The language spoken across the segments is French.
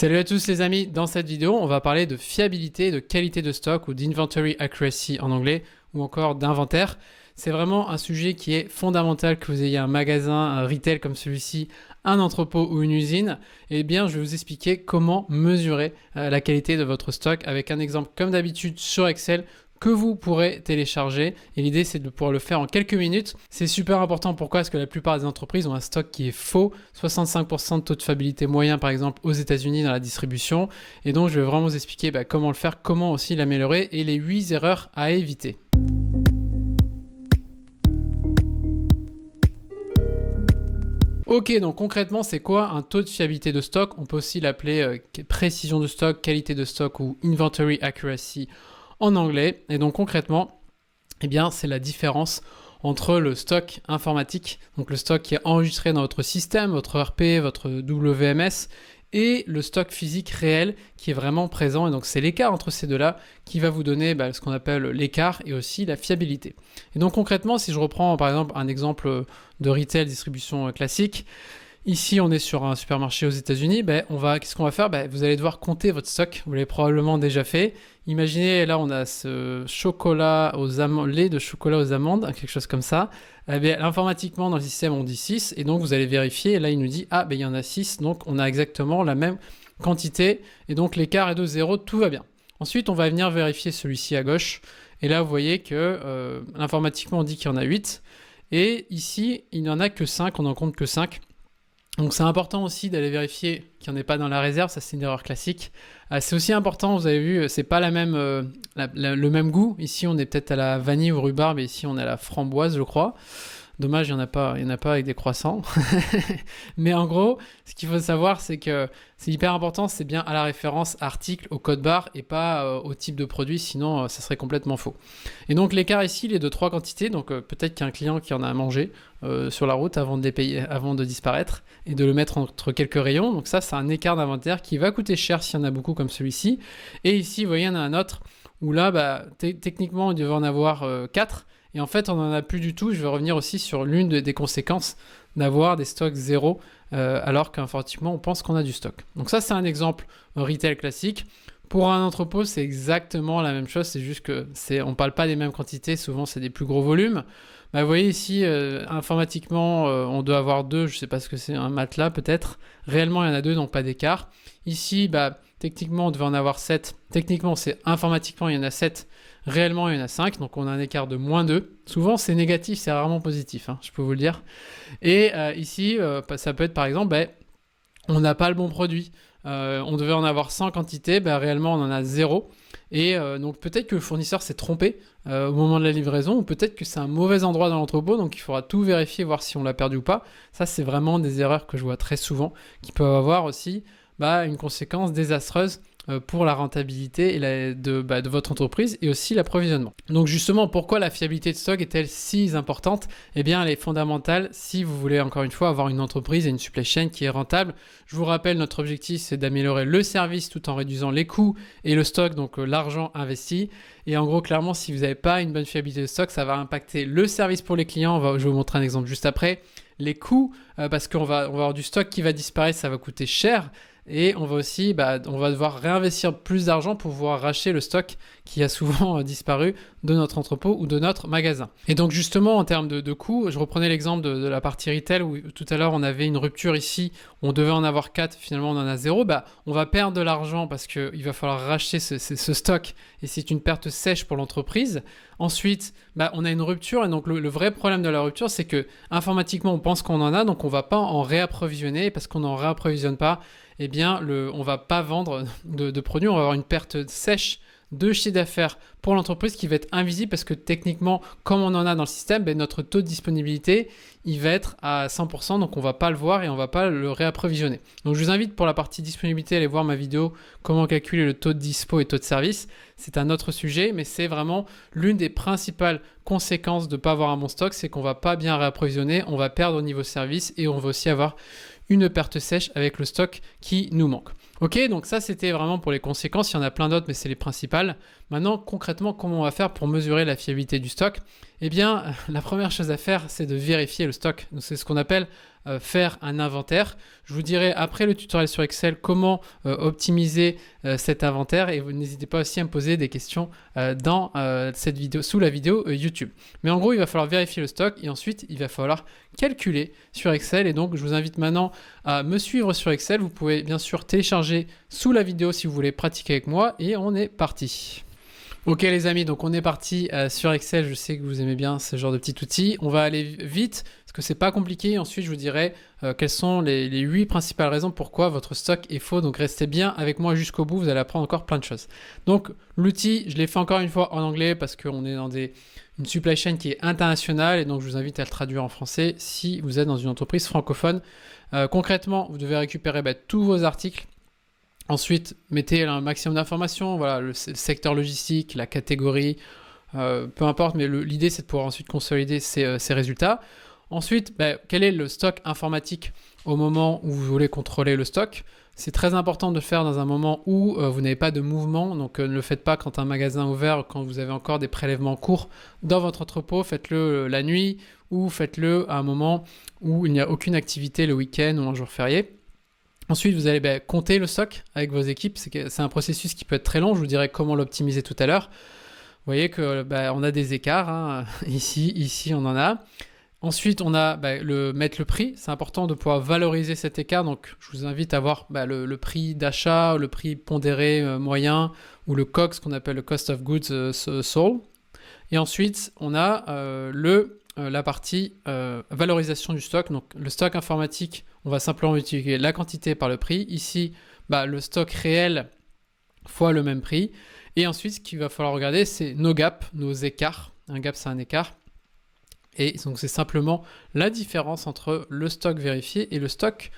Salut à tous les amis, dans cette vidéo on va parler de fiabilité, de qualité de stock ou d'inventory accuracy en anglais ou encore d'inventaire. C'est vraiment un sujet qui est fondamental que vous ayez un magasin, un retail comme celui-ci, un entrepôt ou une usine. Eh bien je vais vous expliquer comment mesurer la qualité de votre stock avec un exemple comme d'habitude sur Excel que vous pourrez télécharger et l'idée c'est de pouvoir le faire en quelques minutes. C'est super important, pourquoi? Parce que la plupart des entreprises ont un stock qui est faux, 65% de taux de fiabilité moyen par exemple aux États-Unis dans la distribution, et donc je vais vraiment vous expliquer comment le faire, comment aussi l'améliorer et les 8 erreurs à éviter. Ok, donc concrètement, c'est quoi un taux de fiabilité de stock? On peut aussi l'appeler précision de stock, qualité de stock ou inventory accuracy en anglais. Et donc concrètement, eh bien, c'est la différence entre le stock informatique, donc le stock qui est enregistré dans votre système, votre ERP, votre WMS, et le stock physique réel qui est vraiment présent. Et donc c'est l'écart entre ces deux-là qui va vous donner ce qu'on appelle l'écart et aussi la fiabilité. Et donc concrètement, si je reprends par exemple un exemple de retail distribution classique, ici, on est sur un supermarché aux États-Unis. Qu'est-ce qu'on va faire? Vous allez devoir compter votre stock. Vous l'avez probablement déjà fait. Imaginez, là, on a ce chocolat aux amandes, lait de chocolat aux amandes, quelque chose comme ça. Informatiquement, dans le système, on dit 6. Et donc, vous allez vérifier. Et là, il nous dit, il y en a 6. Donc, on a exactement la même quantité. Et donc, l'écart est de 0. Tout va bien. Ensuite, on va venir vérifier celui-ci à gauche. Et là, vous voyez que informatiquement, on dit qu'il y en a 8. Et ici, il n'y en a que 5. On n'en compte que 5. Donc c'est important aussi d'aller vérifier qu'il n'y en ait pas dans la réserve, ça c'est une erreur classique. C'est aussi important, vous avez vu, c'est pas le même goût. Ici on est peut-être à la vanille ou rhubarbe, et ici on est à la framboise je crois. Dommage, il n'y en a pas avec des croissants. Mais en gros, ce qu'il faut savoir, c'est que c'est hyper important, c'est bien à la référence article, au code barre et pas au type de produit, sinon ça serait complètement faux. Et donc l'écart ici, il est de 3 quantités, donc peut-être qu'il y a un client qui en a mangé sur la route avant de disparaître et de le mettre entre quelques rayons. Donc ça, c'est un écart d'inventaire qui va coûter cher s'il y en a beaucoup comme celui-ci. Et ici, vous voyez, il y en a un autre où là, techniquement, on devait en avoir 4. Et en fait, on n'en a plus du tout. Je vais revenir aussi sur l'une des conséquences d'avoir des stocks zéro, alors qu'informatiquement, on pense qu'on a du stock. Donc ça, c'est un exemple retail classique. Pour un entrepôt, c'est exactement la même chose. C'est juste que on ne parle pas des mêmes quantités. Souvent, c'est des plus gros volumes. Vous voyez ici, informatiquement, on doit avoir 2. Je ne sais pas ce que c'est, un matelas peut-être. Réellement, il y en a 2, donc pas d'écart. Ici, techniquement, on devait en avoir 7. Techniquement, informatiquement, il y en a 7. Réellement, il y en a 5, donc on a un écart de moins 2. Souvent, c'est négatif, c'est rarement positif, je peux vous le dire. Et ici, ça peut être par exemple, on n'a pas le bon produit. On devait en avoir 100 quantités, réellement, on en a 0. Et donc peut-être que le fournisseur s'est trompé au moment de la livraison, ou peut-être que c'est un mauvais endroit dans l'entrepôt, donc il faudra tout vérifier, voir si on l'a perdu ou pas. Ça, c'est vraiment des erreurs que je vois très souvent, qui peuvent avoir aussi une conséquence désastreuse pour la rentabilité de votre entreprise et aussi l'approvisionnement. Donc justement, pourquoi la fiabilité de stock est-elle si importante? Eh bien, elle est fondamentale si vous voulez encore une fois avoir une entreprise et une supply chain qui est rentable. Je vous rappelle, notre objectif c'est d'améliorer le service tout en réduisant les coûts et le stock, donc l'argent investi. Et en gros, clairement, si vous n'avez pas une bonne fiabilité de stock, ça va impacter le service pour les clients. Je vais vous montrer un exemple juste après. Les coûts, parce qu'on va avoir du stock qui va disparaître, ça va coûter cher. Et on va aussi, on va devoir réinvestir plus d'argent pour pouvoir racheter le stock qui a souvent disparu de notre entrepôt ou de notre magasin. Et donc justement, en termes de coûts, je reprenais l'exemple de la partie retail où tout à l'heure on avait une rupture ici, on devait en avoir 4, finalement on en a 0. On va perdre de l'argent parce qu'il va falloir racheter ce stock et c'est une perte sèche pour l'entreprise. Ensuite, on a une rupture et donc le vrai problème de la rupture, c'est que informatiquement on pense qu'on en a, donc on ne va pas en réapprovisionner, parce qu'on n'en réapprovisionne pas, on ne va pas vendre de produits, on va avoir une perte sèche de chiffre d'affaires pour l'entreprise qui va être invisible parce que techniquement, comme on en a dans le système, notre taux de disponibilité, il va être à 100%, donc on ne va pas le voir et on ne va pas le réapprovisionner. Donc je vous invite pour la partie disponibilité à aller voir ma vidéo comment calculer le taux de dispo et taux de service. C'est un autre sujet, mais c'est vraiment l'une des principales conséquences de ne pas avoir un bon stock, c'est qu'on ne va pas bien réapprovisionner, on va perdre au niveau service et on va aussi avoir une perte sèche avec le stock qui nous manque. Ok, donc ça c'était vraiment pour les conséquences, il y en a plein d'autres mais c'est les principales. Maintenant concrètement, comment on va faire pour mesurer la fiabilité du stock? Eh bien la première chose à faire c'est de vérifier le stock. Donc, c'est ce qu'on appelle faire un inventaire. Je vous dirai après le tutoriel sur Excel comment optimiser cet inventaire et vous n'hésitez pas aussi à me poser des questions dans cette vidéo, sous la vidéo YouTube. Mais en gros, il va falloir vérifier le stock et ensuite il va falloir calculer sur Excel. Et donc, je vous invite maintenant à me suivre sur Excel. Vous pouvez bien sûr télécharger sous la vidéo si vous voulez pratiquer avec moi et on est parti. Ok les amis, donc on est parti sur Excel, je sais que vous aimez bien ce genre de petit outil. On va aller vite parce que c'est pas compliqué. Ensuite je vous dirai quelles sont les 8 principales raisons pourquoi votre stock est faux. Donc restez bien avec moi jusqu'au bout, vous allez apprendre encore plein de choses. Donc l'outil, je l'ai fait encore une fois en anglais parce qu'on est dans une supply chain qui est internationale et donc je vous invite à le traduire en français si vous êtes dans une entreprise francophone. Concrètement, vous devez récupérer tous vos articles. Ensuite, mettez un maximum d'informations, voilà, le secteur logistique, la catégorie, peu importe, mais l'idée c'est de pouvoir ensuite consolider ces résultats. Ensuite, quel est le stock informatique au moment où vous voulez contrôler le stock? C'est très important de le faire dans un moment où vous n'avez pas de mouvement, donc ne le faites pas quand un magasin est ouvert, quand vous avez encore des prélèvements en cours dans votre entrepôt, faites-le la nuit ou faites-le à un moment où il n'y a aucune activité le week-end ou un jour férié. Ensuite, vous allez compter le stock avec vos équipes. C'est un processus qui peut être très long. Je vous dirai comment l'optimiser tout à l'heure. Vous voyez que on a des écarts. Hein. Ici, on en a. Ensuite, on a mettre le prix. C'est important de pouvoir valoriser cet écart. Donc, je vous invite à voir le prix d'achat, le prix pondéré moyen ou le COGS, ce qu'on appelle le Cost of Goods Sold. Et ensuite, on a la partie valorisation du stock. Donc, le stock informatique, on va simplement multiplier la quantité par le prix. Ici, le stock réel fois le même prix. Et ensuite, ce qu'il va falloir regarder, c'est nos gaps, nos écarts. Un gap, c'est un écart. Et donc, c'est simplement la différence entre le stock vérifié et le stock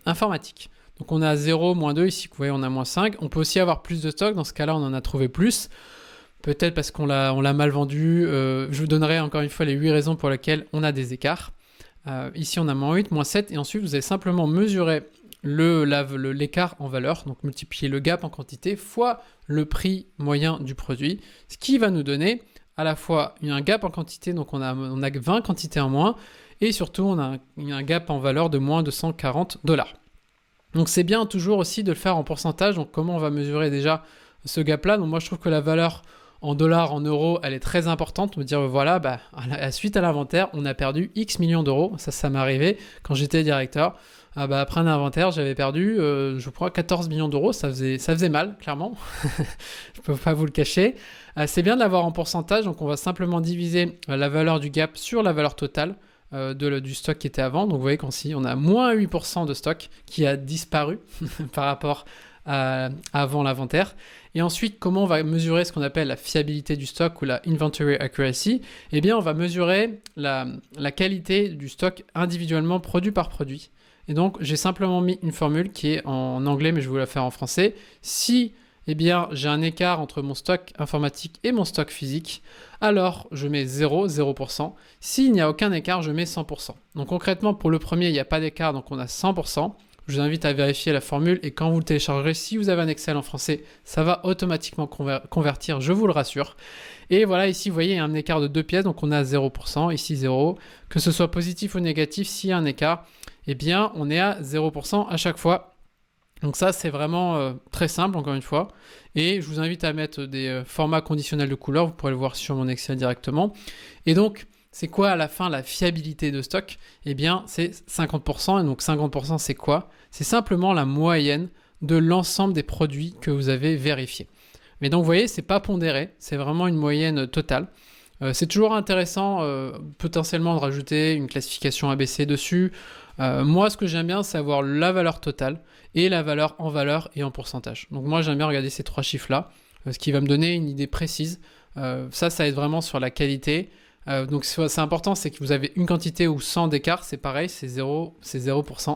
informatique. Donc, on a 0, moins 2. Ici, vous voyez, on a moins 5. On peut aussi avoir plus de stock. Dans ce cas-là, on en a trouvé plus. Peut-être parce qu'on l'a mal vendu. Je vous donnerai encore une fois les 8 raisons pour lesquelles on a des écarts. Ici, on a moins 8, moins 7. Et ensuite, vous allez simplement mesurer l'écart en valeur. Donc, multiplier le gap en quantité fois le prix moyen du produit. Ce qui va nous donner à la fois un gap en quantité. Donc, on a 20 quantités en moins. Et surtout, on a un gap en valeur de moins de $140. Donc, c'est bien toujours aussi de le faire en pourcentage. Donc, comment on va mesurer déjà ce gap-là? Donc, moi, je trouve que la valeur en dollars, en euros, elle est très importante. Me dire, voilà, suite à l'inventaire, on a perdu X millions d'euros. Ça m'est arrivé quand j'étais directeur. Après un inventaire, j'avais perdu, je crois, 14 millions d'euros. Ça faisait mal, clairement. Je ne peux pas vous le cacher. C'est bien de l'avoir en pourcentage. Donc, on va simplement diviser la valeur du gap sur la valeur totale du stock qui était avant. Donc, vous voyez qu'ici, on a moins 8% de stock qui a disparu par rapport à avant l'inventaire. Et ensuite, comment on va mesurer ce qu'on appelle la fiabilité du stock ou la inventory accuracy? Eh bien, on va mesurer la qualité du stock individuellement, produit par produit. Et donc, j'ai simplement mis une formule qui est en anglais, mais je vais vous la faire en français. Si j'ai un écart entre mon stock informatique et mon stock physique, alors je mets 0%. S'il n'y a aucun écart, je mets 100%. Donc concrètement, pour le premier, il n'y a pas d'écart, donc on a 100%. Je vous invite à vérifier la formule et quand vous le téléchargerez, si vous avez un Excel en français, ça va automatiquement convertir, je vous le rassure. Et voilà, ici, vous voyez, il y a un écart de 2 pièces, donc on a 0%, ici 0. Que ce soit positif ou négatif, s'il y a un écart, eh bien, on est à 0% à chaque fois. Donc ça, c'est vraiment très simple, encore une fois. Et je vous invite à mettre des formats conditionnels de couleurs, vous pourrez le voir sur mon Excel directement. Et donc, c'est quoi à la fin la fiabilité de stock? Eh bien, c'est 50%. Et donc 50%, c'est quoi? C'est simplement la moyenne de l'ensemble des produits que vous avez vérifiés. Mais donc, vous voyez, c'est pas pondéré, c'est vraiment une moyenne totale. C'est toujours intéressant potentiellement de rajouter une classification ABC dessus. Moi, ce que j'aime bien, c'est avoir la valeur totale et la valeur en valeur et en pourcentage. Donc moi, j'aime bien regarder ces 3 chiffres-là, ce qui va me donner une idée précise. Ça aide vraiment sur la qualité. Donc c'est important, c'est que vous avez une quantité ou 100 d'écart, c'est pareil, c'est 0%.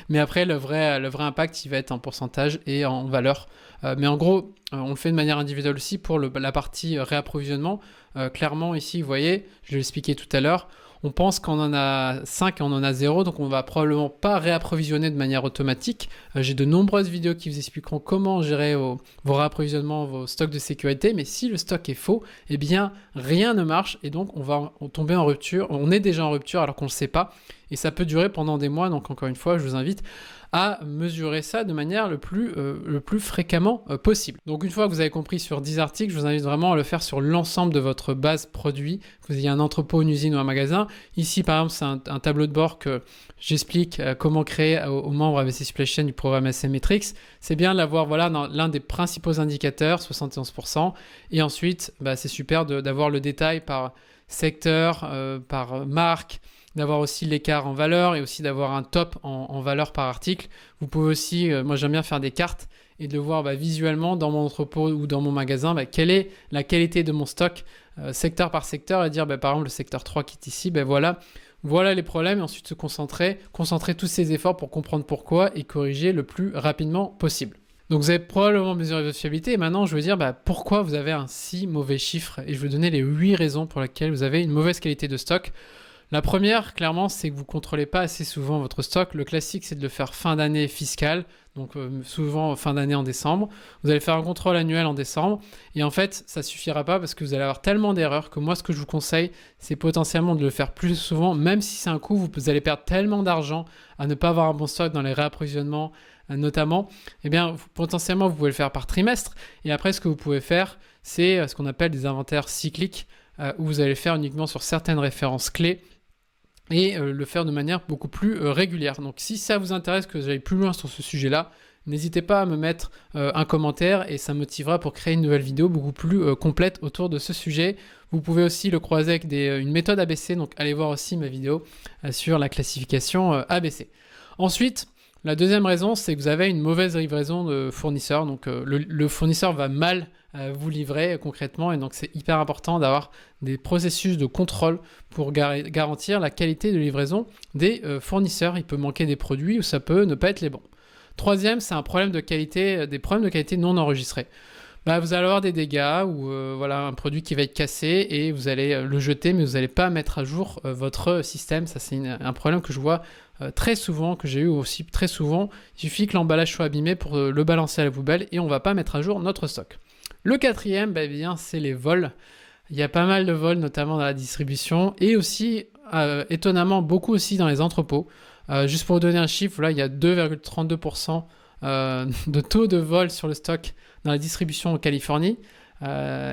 Mais après, le vrai impact, il va être en pourcentage et en valeur. Mais en gros, on le fait de manière individuelle aussi pour la partie réapprovisionnement. Clairement, ici, vous voyez, je l'ai expliqué tout à l'heure, on pense qu'on en a 5 et on en a 0, donc on va probablement pas réapprovisionner de manière automatique. J'ai de nombreuses vidéos qui vous expliqueront comment gérer vos réapprovisionnements, vos stocks de sécurité, mais si le stock est faux, eh bien rien ne marche et donc on va tomber en rupture. On est déjà en rupture alors qu'on ne le sait pas et ça peut durer pendant des mois, donc encore une fois, je vous invite à mesurer ça de manière le plus fréquemment possible. Donc une fois que vous avez compris sur 10 articles, je vous invite vraiment à le faire sur l'ensemble de votre base produit, que vous ayez un entrepôt, une usine ou un magasin. Ici par exemple c'est un tableau de bord que j'explique comment créer aux membres ABC Supply Chain du programme SM Metrics. C'est bien de l'avoir dans l'un des principaux indicateurs, 71%, et ensuite c'est super d'avoir le détail par secteur, par marque, d'avoir aussi l'écart en valeur et aussi d'avoir un top en valeur par article. Vous pouvez aussi, moi j'aime bien faire des cartes et de le voir visuellement dans mon entrepôt ou dans mon magasin, quelle est la qualité de mon stock secteur par secteur et dire par exemple le secteur 3 qui est ici, voilà les problèmes et ensuite se concentrer tous ces efforts pour comprendre pourquoi et corriger le plus rapidement possible. Donc vous avez probablement mesuré votre fiabilité et maintenant je veux dire pourquoi vous avez un si mauvais chiffre et je vais donner les 8 raisons pour lesquelles vous avez une mauvaise qualité de stock. La première, clairement, c'est que vous ne contrôlez pas assez souvent votre stock. Le classique, c'est de le faire fin d'année fiscale, donc souvent fin d'année en décembre. Vous allez faire un contrôle annuel en décembre. Et en fait, ça ne suffira pas parce que vous allez avoir tellement d'erreurs que moi, ce que je vous conseille, c'est potentiellement de le faire plus souvent, même si c'est un coût, vous allez perdre tellement d'argent à ne pas avoir un bon stock dans les réapprovisionnements notamment. Potentiellement, vous pouvez le faire par trimestre. Et après, ce que vous pouvez faire, c'est ce qu'on appelle des inventaires cycliques où vous allez le faire uniquement sur certaines références clés et le faire de manière beaucoup plus régulière. Donc si ça vous intéresse que j'aille plus loin sur ce sujet-là, n'hésitez pas à me mettre un commentaire et ça me motivera pour créer une nouvelle vidéo beaucoup plus complète autour de ce sujet. Vous pouvez aussi le croiser avec une méthode ABC, donc allez voir aussi ma vidéo sur la classification ABC. Ensuite, la deuxième raison, c'est que vous avez une mauvaise livraison de fournisseur. Donc le fournisseur va mal vous livrer concrètement et donc c'est hyper important d'avoir des processus de contrôle pour garantir la qualité de livraison des fournisseurs. Il peut manquer des produits ou ça peut ne pas être les bons. Troisième, c'est des problèmes de qualité non enregistrés. Vous allez avoir des dégâts ou un produit qui va être cassé et vous allez le jeter mais vous n'allez pas mettre à jour votre système. Ça c'est un problème que je vois très souvent, que j'ai eu aussi très souvent. Il suffit que l'emballage soit abîmé pour le balancer à la poubelle et on ne va pas mettre à jour notre stock. Le quatrième, c'est les vols. Il y a pas mal de vols, notamment dans la distribution et aussi, étonnamment, beaucoup aussi dans les entrepôts. Juste pour vous donner un chiffre, là, il y a 2,32% de taux de vol sur le stock dans la distribution en Californie.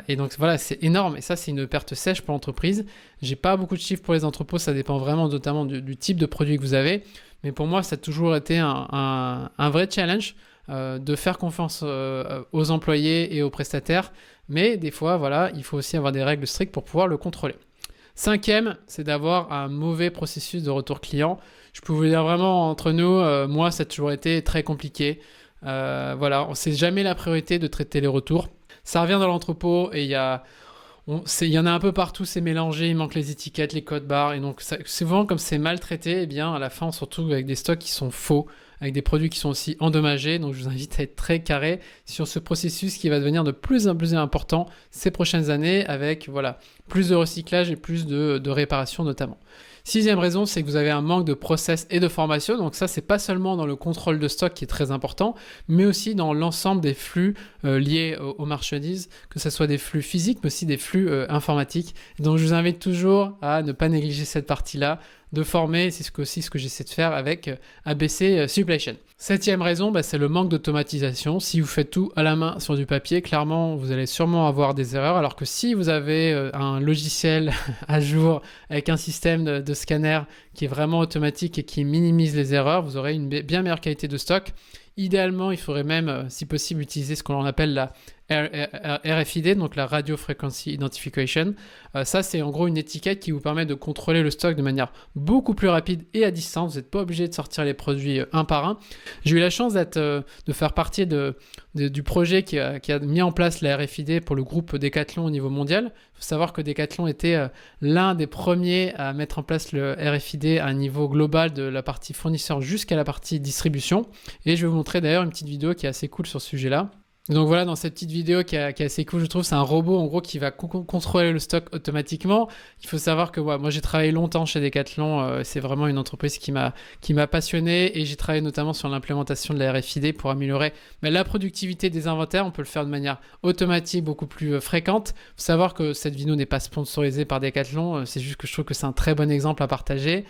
Et donc voilà, c'est énorme et ça c'est une perte sèche pour l'entreprise. J'ai pas beaucoup de chiffres pour les entrepôts, ça dépend vraiment notamment du type de produit que vous avez, mais pour moi ça a toujours été un vrai challenge de faire confiance aux employés et aux prestataires, mais des fois il faut aussi avoir des règles strictes pour pouvoir le contrôler. Cinquième, c'est d'avoir un mauvais processus de retour client. Je peux vous dire vraiment entre nous, moi ça a toujours été très compliqué. C'est jamais la priorité de traiter les retours. Ça revient dans l'entrepôt et il y en a un peu partout, c'est mélangé, il manque les étiquettes, les codes barres et donc souvent comme c'est mal traité, à la fin on se retrouve avec des stocks qui sont faux, avec des produits qui sont aussi endommagés. Donc je vous invite à être très carré sur ce processus qui va devenir de plus en plus important ces prochaines années avec plus de recyclage et plus de réparation notamment. Sixième raison, c'est que vous avez un manque de process et de formation. Donc ça, c'est pas seulement dans le contrôle de stock qui est très important, mais aussi dans l'ensemble des flux liés aux marchandises, que ce soit des flux physiques, mais aussi des flux informatiques. Donc je vous invite toujours à ne pas négliger cette partie-là, de former, c'est aussi ce que j'essaie de faire avec ABC Supply Chain. Septième raison, c'est le manque d'automatisation. Si vous faites tout à la main sur du papier, clairement, vous allez sûrement avoir des erreurs, alors que si vous avez un logiciel à jour avec un système de scanner qui est vraiment automatique et qui minimise les erreurs, vous aurez une bien meilleure qualité de stock. Idéalement, il faudrait même, si possible, utiliser ce qu'on appelle la RFID, donc la Radio Frequency Identification. Ça, c'est en gros une étiquette qui vous permet de contrôler le stock de manière beaucoup plus rapide et à distance. Vous n'êtes pas obligé de sortir les produits un par un. J'ai eu la chance de faire partie du projet qui a mis en place la RFID pour le groupe Decathlon au niveau mondial. Il faut savoir que Decathlon était l'un des premiers à mettre en place le RFID à un niveau global de la partie fournisseur jusqu'à la partie distribution. Et je vais vous montrer d'ailleurs une petite vidéo qui est assez cool sur ce sujet-là. Donc voilà, dans cette petite vidéo qui est assez cool, je trouve, c'est un robot en gros qui va contrôler le stock automatiquement. Il faut savoir que moi j'ai travaillé longtemps chez Decathlon, c'est vraiment une entreprise qui m'a passionné et j'ai travaillé notamment sur l'implémentation de la RFID pour améliorer la productivité des inventaires. On peut le faire de manière automatique, beaucoup plus fréquente. Il faut savoir que cette vidéo n'est pas sponsorisée par Decathlon, c'est juste que je trouve que c'est un très bon exemple à partager.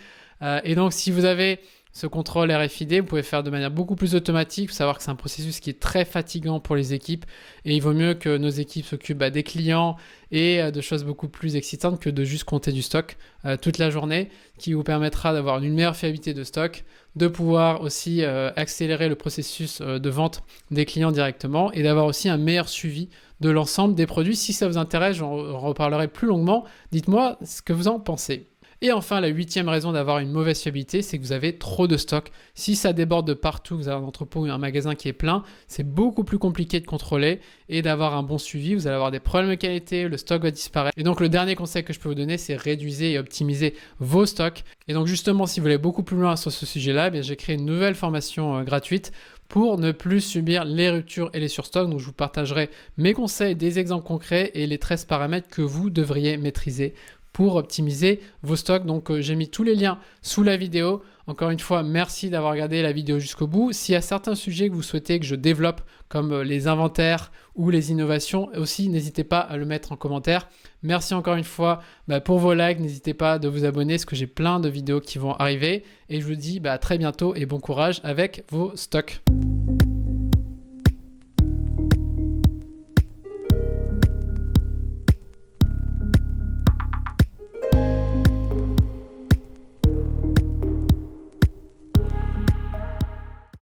Et donc si vous avez ce contrôle RFID, vous pouvez faire de manière beaucoup plus automatique. Il faut savoir que c'est un processus qui est très fatigant pour les équipes et il vaut mieux que nos équipes s'occupent des clients et de choses beaucoup plus excitantes que de juste compter du stock toute la journée, qui vous permettra d'avoir une meilleure fiabilité de stock, de pouvoir aussi accélérer le processus de vente des clients directement et d'avoir aussi un meilleur suivi de l'ensemble des produits. Si ça vous intéresse, j'en reparlerai plus longuement. Dites-moi ce que vous en pensez. Et enfin, la 8e raison d'avoir une mauvaise fiabilité, c'est que vous avez trop de stock. Si ça déborde de partout, vous avez un entrepôt ou un magasin qui est plein, c'est beaucoup plus compliqué de contrôler et d'avoir un bon suivi. Vous allez avoir des problèmes de qualité, le stock va disparaître. Et donc, le dernier conseil que je peux vous donner, c'est réduisez et optimisez vos stocks. Et donc, justement, si vous voulez beaucoup plus loin sur ce sujet-là, j'ai créé une nouvelle formation gratuite pour ne plus subir les ruptures et les surstocks. Donc, je vous partagerai mes conseils, des exemples concrets et les 13 paramètres que vous devriez maîtriser pour optimiser vos stocks. Donc j'ai mis tous les liens sous la vidéo. Encore une fois, merci d'avoir regardé la vidéo jusqu'au bout. S'il y a certains sujets que vous souhaitez que je développe, comme les inventaires ou les innovations, aussi n'hésitez pas à le mettre en commentaire. Merci encore une fois pour vos likes. N'hésitez pas de vous abonner parce que j'ai plein de vidéos qui vont arriver. Et je vous dis à très bientôt et bon courage avec vos stocks.